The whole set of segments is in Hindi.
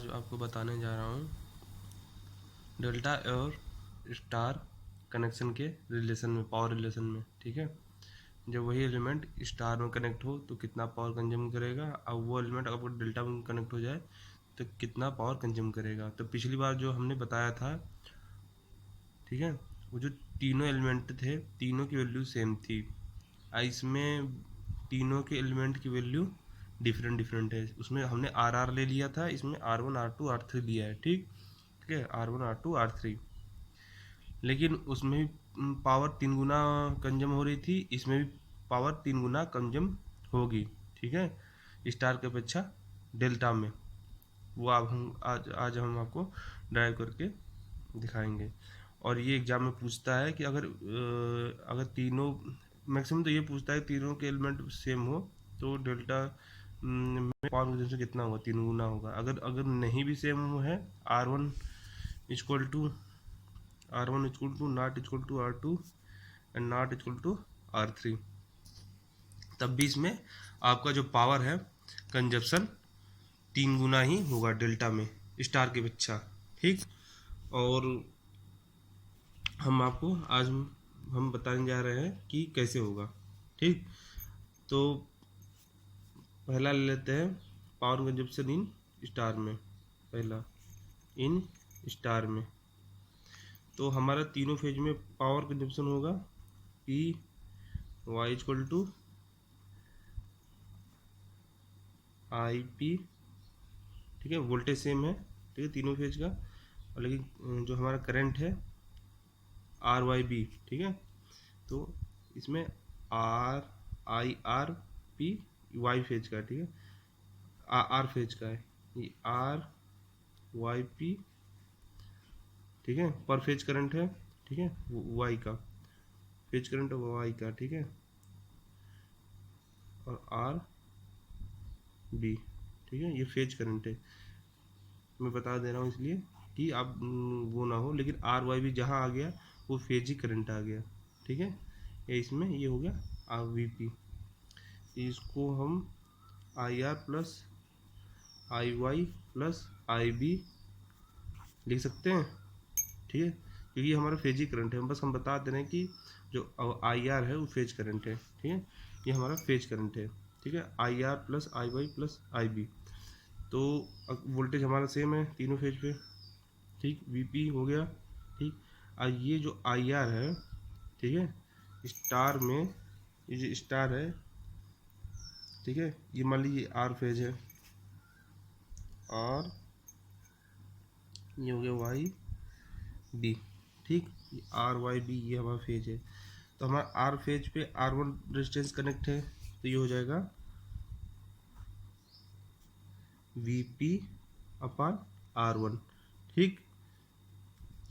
आज आपको बताने जा रहा हूँ डेल्टा और स्टार कनेक्शन के रिलेशन में, पावर रिलेशन में। ठीक है, जब वही एलिमेंट स्टार में कनेक्ट हो तो कितना पावर कंज्यूम करेगा, और वो एलिमेंट अगर डेल्टा में कनेक्ट हो जाए तो कितना पावर कंज्यूम करेगा। तो पिछली बार जो हमने बताया था, ठीक है, वो जो तीनों एलिमेंट थे तीनों की वैल्यू सेम थी। इसमें तीनों के एलिमेंट की वैल्यू डिफरेंट डिफरेंट है। उसमें हमने आर आर ले लिया था, इसमें R1 R2 R3 लिया है। ठीक ठीक है, R1 R2 R3, लेकिन उसमें भी पावर 3 गुना कंजम हो रही थी, इसमें भी पावर 3 गुना कंजम होगी। ठीक है, स्टार की अपेक्षा डेल्टा में। वो अब हम आज हम आपको ड्राइव करके दिखाएंगे। और ये एग्जाम में पूछता है कि अगर तीनों, मैक्सिमम तो ये पूछता है तीनों के एलिमेंट सेम हो तो डेल्टा में पावर कंजम्पशन कितना होगा, 3 गुना होगा। अगर अगर नहीं भी सेम है, equal to R1 equal to not equal to R2 and not equal to R3, तब भी इसमें आपका जो पावर है कंजप्शन 3 गुना ही होगा डेल्टा में, स्टार के अपेक्षा। ठीक, और हम आपको आज हम बताने जा रहे हैं कि कैसे होगा। ठीक, तो पहला ले लेते हैं पावर कंजप्शन इन स्टार में। पहला इन स्टार में तो हमारा तीनों फेज में पावर कंजप्शन होगा P y equal to I P. ठीक है, वोल्टेज सेम है, ठीक है, तीनों फेज का। और लेकिन जो हमारा करंट है आर वाई बी, ठीक है, तो इसमें R I R P Y phase का, ठीक है, आर फेज का है, ये आर वाई पी, ठीक है, पर फेज करंट है, ठीक है, वाई का फेज करंट वाई का, ठीक है, और आर बी, ठीक है, ये फेज करंट है। मैं बता दे रहा हूँ इसलिए कि आप वो ना हो, लेकिन आर वाई भी जहाँ आ गया वो फेज ही करंट आ गया। ठीक है, ये इसमें ये हो गया आर वी पी। इसको हम I R plus I Y plus I B लिख सकते हैं। ठीक है, क्योंकि ये हमारा फेज ही करंट है। बस हम बता दे रहे हैं कि जो आई आर है वो फेज करंट है। ठीक है, ये हमारा फेज करंट है। ठीक है, I R plus I Y plus I B. तो वोल्टेज हमारा सेम है तीनों फेज पे। ठीक, वीपी हो गया। ठीक, और ये जो आई आर है, ठीक है, स्टार में ये जो स्टार है, ठीक है, ये मान लीजिए आर फेज है, और ये हो गया वाई बी। ठीक, आर वाई बी ये हमारा फेज है। तो हमारा आर फेज पे R1 रेजिस्टेंस कनेक्ट है, तो ये हो जाएगा वीपी अपॉन R1। ठीक,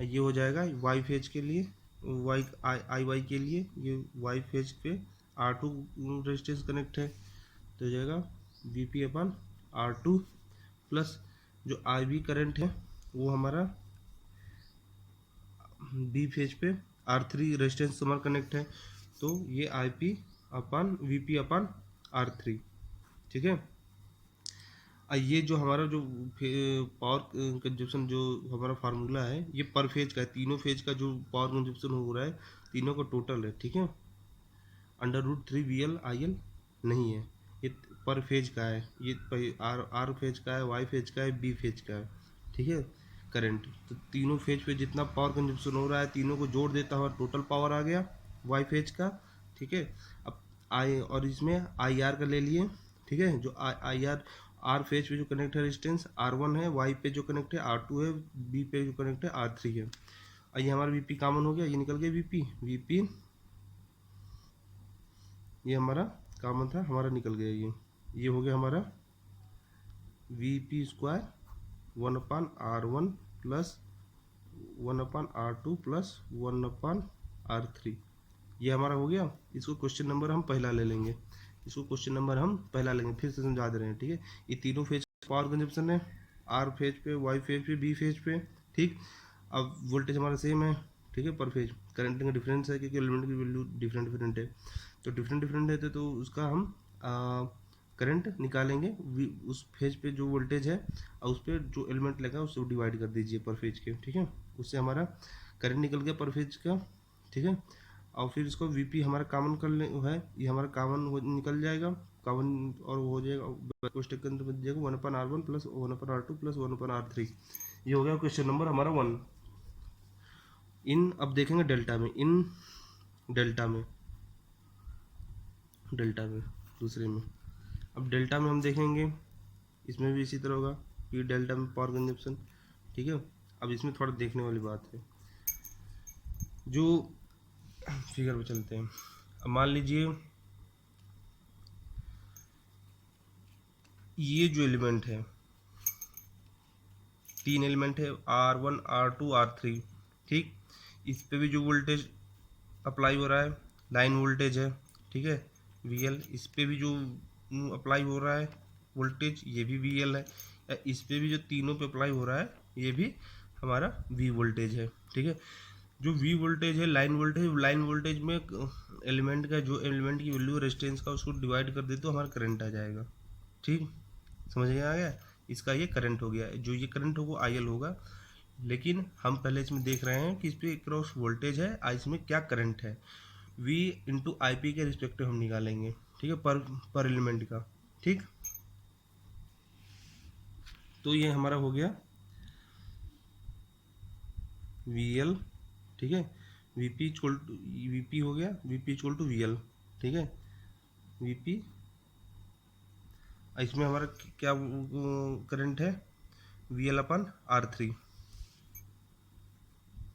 ये हो जाएगा वाई फेज के लिए, वाई आई वाई के लिए, ये वाई फेज पे R2 रेजिस्टेंस कनेक्ट है, तो हो जाएगा वीपी अपॉन R2 प्लस जो आई बी करंट है वो हमारा बी फेज पे R3 रेजिस्टेंस हमारा कनेक्ट है, तो ये I P upon V P upon R3। ठीक है, ये जो हमारा जो पावर कंजप्शन जो हमारा फार्मूला है ये पर फेज का है। तीनों फेज का जो पावर कंजप्शन हो रहा है तीनों का टोटल है। ठीक है, √3 VL IL नहीं है, ये पर फेज का है। ये आर फेज का है, वाई फेज का है, बी फेज का है। ठीक है, करंट तो तीनों फेज पे जितना पावर कंजप्शन हो रहा है तीनों को जोड़ देता हूँ, टोटल पावर आ गया वाई फेज का। ठीक है, अब आई और इसमें आई आर का ले लिए। ठीक है, जो आई आर आर फेज पे जो कनेक्ट है रेजिस्टेंस R1 है, वाई पे जो कनेक्ट है R2 है, बी पे जो कनेक्ट है R3 है। और ये हमारा वीपी कॉमन हो गया, ये निकल गया वीपी। वीपी ये हमारा कॉमन था, हमारा निकल गया। ये हो गया हमारा V P square 1/R1 plus 1/R2 plus 1/R3। ये हमारा हो गया। इसको क्वेश्चन नंबर हम पहला ले लेंगे, इसको क्वेश्चन नंबर हम पहला लेंगे, फिर से समझा दे रहे हैं। ठीक है, ये तीनों फेज पावर कंजप्शन है, आर फेज पे, वाई फेज पे, बी फेज पे। ठीक, अब वोल्टेज हमारा सेम है, ठीक है, पर फेज करंट का डिफरेंस है क्योंकि एलिमेंट की वैल्यू डिफरेंट डिफरेंट है। तो डिफरेंट डिफरेंट है तो उसका हम करंट निकालेंगे, उस फेज पे जो वोल्टेज है और उस पर जो एलिमेंट लगा उसको डिवाइड कर दीजिए पर फेज के, ठीक है। उससे हमारा करंट निकल गया पर फेज का, ठीक है। और फिर इसको वीपी हमारा कॉमन कर ले है, ये हमारा कॉमन निकल जाएगा कॉमन, और वो हो जाएगा कोष्टक के अंदर बच जाएगा 1/R1 plus 1/R2 plus 1/R3। ये हो गया क्वेश्चन नंबर हमारा 1। अब देखेंगे डेल्टा में, डेल्टा में दूसरे में। अब डेल्टा में हम देखेंगे, इसमें भी इसी तरह होगा, पी डेल्टा में पावर कंजप्शन, ठीक है। अब इसमें थोड़ा देखने वाली बात है, जो फिगर पे चलते हैं। अब मान लीजिए ये जो एलिमेंट है, 3 एलिमेंट है R1 R2 R3, ठीक। इस पे भी जो वोल्टेज अप्लाई हो रहा है लाइन वोल्टेज है, ठीक है, VL। इस पे भी जो अप्लाई हो रहा है वोल्टेज ये भी VL है। इस पे भी जो तीनों पे अप्लाई हो रहा है ये भी हमारा V वोल्टेज है, ठीक है। जो V वोल्टेज है लाइन वोल्टेज में एलिमेंट का जो एलिमेंट की वैल्यू रेजिस्टेंस का उसको डिवाइड कर दे तो हमारा करंट आ जाएगा, ठीक। समझ में आ गया। इसका ये करंट हो गया, जो ये करंट होगा IL होगा। लेकिन हम पहले इसमें देख रहे हैं कि इस पर क्रॉस वोल्टेज है, इसमें क्या करंट है। V इंटू IP के रिस्पेक्टिव हम निकालेंगे, ठीक है, पर एलिमेंट का, ठीक। तो ये हमारा हो गया VL, ठीक है। VP हो गया, VP इक्वल टू VL, ठीक है। VP इसमें हमारा क्या करंट है, VL/R3,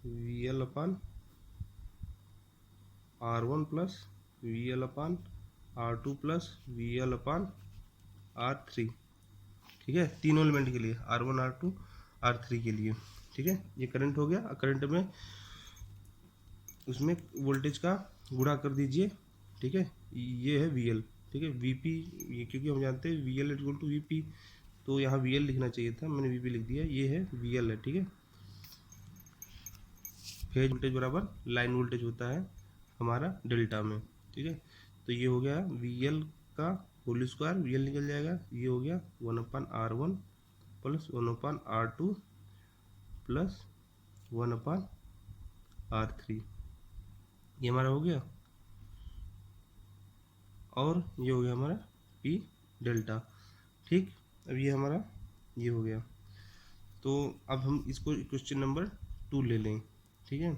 VL/R1 plus VL/R2 plus VL/R3, ठीक है। तीनों एलिमेंट के लिए R1 R2 R3 के लिए, ठीक है। ये करंट हो गया। करंट में उसमें वोल्टेज का गुणा कर दीजिए, ठीक है। ये है VL, ठीक है। VP ये क्योंकि हम जानते हैं VL इक्वल टू VP, तो यहाँ VL लिखना चाहिए था, मैंने VP लिख दिया। ये है VL है, ठीक है। फेज वोल्टेज बराबर लाइन वोल्टेज होता है हमारा डेल्टा में, ठीक है। तो ये हो गया VL का होल स्क्वायर, VL निकल जाएगा। ये हो गया 1/R1 plus 1/R2 plus 1/R3, ये हमारा हो गया। और ये हो गया हमारा P डेल्टा, ठीक। अब ये हमारा ये हो गया। तो अब हम इसको क्वेश्चन नंबर 2 ले लें, ठीक है।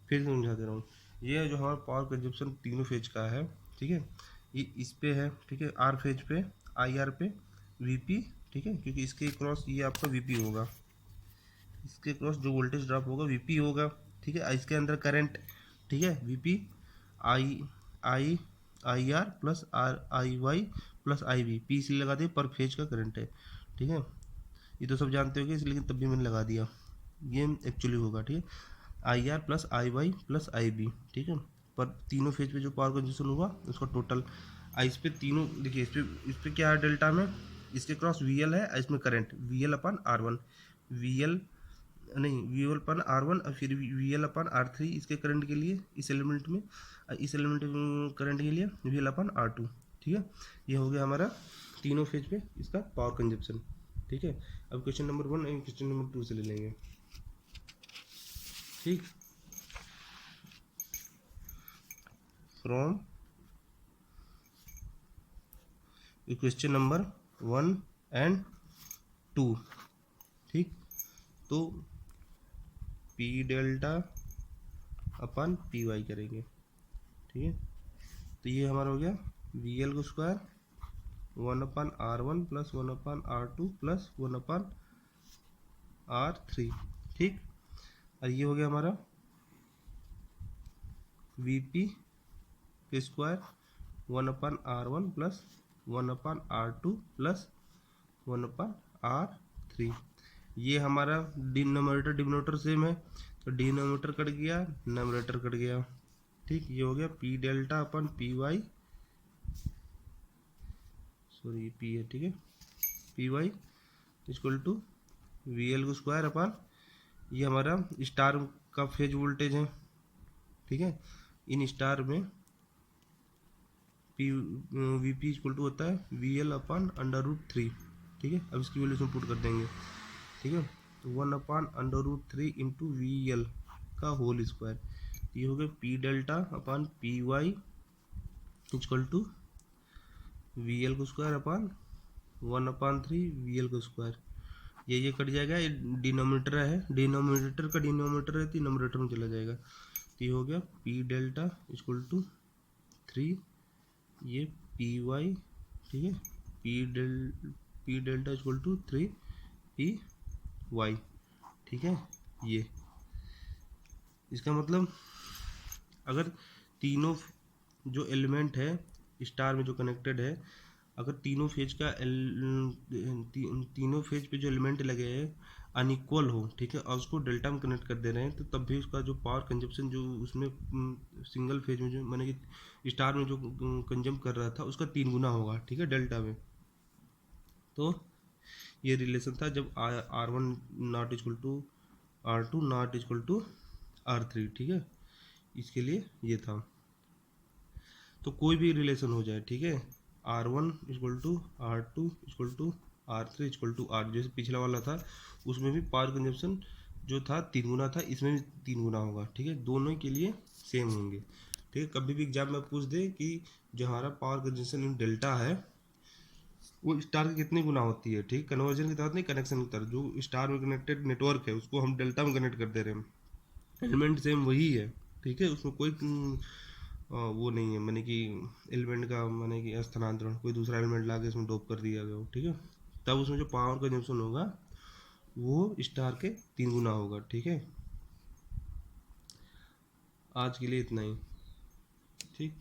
फिर समझा दे रहा हूँ। ये जो हमारा पावर कंजप्शन तीनों फेज का है, ठीक है। ये इस पे है, ठीक है, R फेज पे IR पे VP, ठीक है, क्योंकि इसके क्रॉस ये आपका VP होगा, इसके क्रॉस जो वोल्टेज ड्रॉप होगा VP होगा, ठीक है। इसके अंदर करंट, ठीक है, VP I IR plus RIY plus IB, P इसलिए लगा दिए पर फेज का करंट है, ठीक है। ये तो सब जानते हो इसलिए, लेकिन तब भी मैंने लगा दिया, ये एक्चुअली होगा, ठीक है। IR plus IY plus IB, ठीक है। पर तीनों फेज पे जो पावर कंजप्शन हुआ उसका टोटल इस पे तीनों देखिए, इस पे क्या है डेल्टा में, इसके क्रॉस VL है, इसमें करंट VL/R1 VL नहीं VL/R1 और फिर VL/R3 इसके करंट के लिए इस एलिमेंट में, इस एलिमेंट करंट के लिए VL/R2, ठीक है। ये हो गया हमारा तीनों फेज पे इसका पावर कंजप्शन, ठीक है। अब question number 1 and question number 2 से ले लेंगे, ठीक। फ्रॉम क्वेश्चन नंबर 1 एंड 2, ठीक। तो P डेल्टा अपन PY करेंगे, ठीक है। तो ये हमारा हो गया VL को square 1/R1 plus 1/R2 plus 1/R3, ठीक। और ये हो गया हमारा VP के square 1/R1 plus 1/R2 plus 1/R3। ये हमारा डिनोमिनेटर डिनोमिनेटर सेम है, तो डिनोमिनेटर कट गया, नोमिनेटर कट गया, ठीक। ये हो गया P delta upon PY, sorry P है, ठीक है, PY इक्वल टू VL को स्क्वायर अपन, ये हमारा स्टार का फेज वोल्टेज है, ठीक है। इन स्टार में P V P equal to होता है V L upon under root three, ठीक है। अब इसकी वैल्यू इसमें पुट कर देंगे, ठीक है। तो 1/√3 इंटू वी एल का होल स्क्वायर, ये हो गया P delta upon P Y equal to V L को स्क्वायर अपान 1/3 वी एल को स्क्वायर। ये कट जाएगा, ये डिनोमिनेटर है, डिनोमिनेटर का डिनोमिनेटर है तो नोमिनेटर में चला जाएगा। तो ये हो गया पी डेल्टा इक्वल टू 3, ये पी वाई, ठीक है, P delta equal to 3 P Y, ठीक है। ये इसका मतलब अगर तीनों जो एलिमेंट है स्टार में जो कनेक्टेड है, अगर तीनों फेज का तीनों फेज पे जो एलिमेंट लगे हैं अनइक्वल हो, ठीक है, और उसको डेल्टा में कनेक्ट कर दे रहे हैं, तो तब भी उसका जो पावर कंजप्शन जो उसमें सिंगल फेज में जो माने कि स्टार में जो कंजम कर रहा था उसका 3 गुना होगा, ठीक है, डेल्टा में। तो ये रिलेशन था जब R1 not equal to R2 not equal to R3, ठीक है, इसके लिए ये था। तो कोई भी रिलेशन हो जाए, ठीक है, R1 equal to R2 equal to R3 equal to R, जैसे पिछला वाला था उसमें भी पावर कंजप्शन जो था 3 गुना था, इसमें भी 3 गुना होगा, ठीक है, दोनों के लिए सेम होंगे, ठीक है। कभी भी एग्जाम में पूछ दे कि जो हमारा पावर कंजप्शन इन डेल्टा है वो स्टार की कितनी गुना होती है, ठीक, कन्वर्जन की तरह नहीं, कनेक्शन की तरह। जो स्टार में कनेक्टेड नेटवर्क है उसको हम डेल्टा में कनेक्ट कर दे रहे हैं, एलिमेंट सेम वही है, ठीक है, उसमें कोई वो नहीं है, मैंने कि एलिमेंट का मैंने कि स्थानांतरण कोई दूसरा एलिमेंट ला के इसमें डोप कर दिया गया हो, ठीक है। तब उसमें जो पावर कंजप्शन होगा वो स्टार के 3 गुना होगा, ठीक है। आज के लिए इतना ही, ठीक।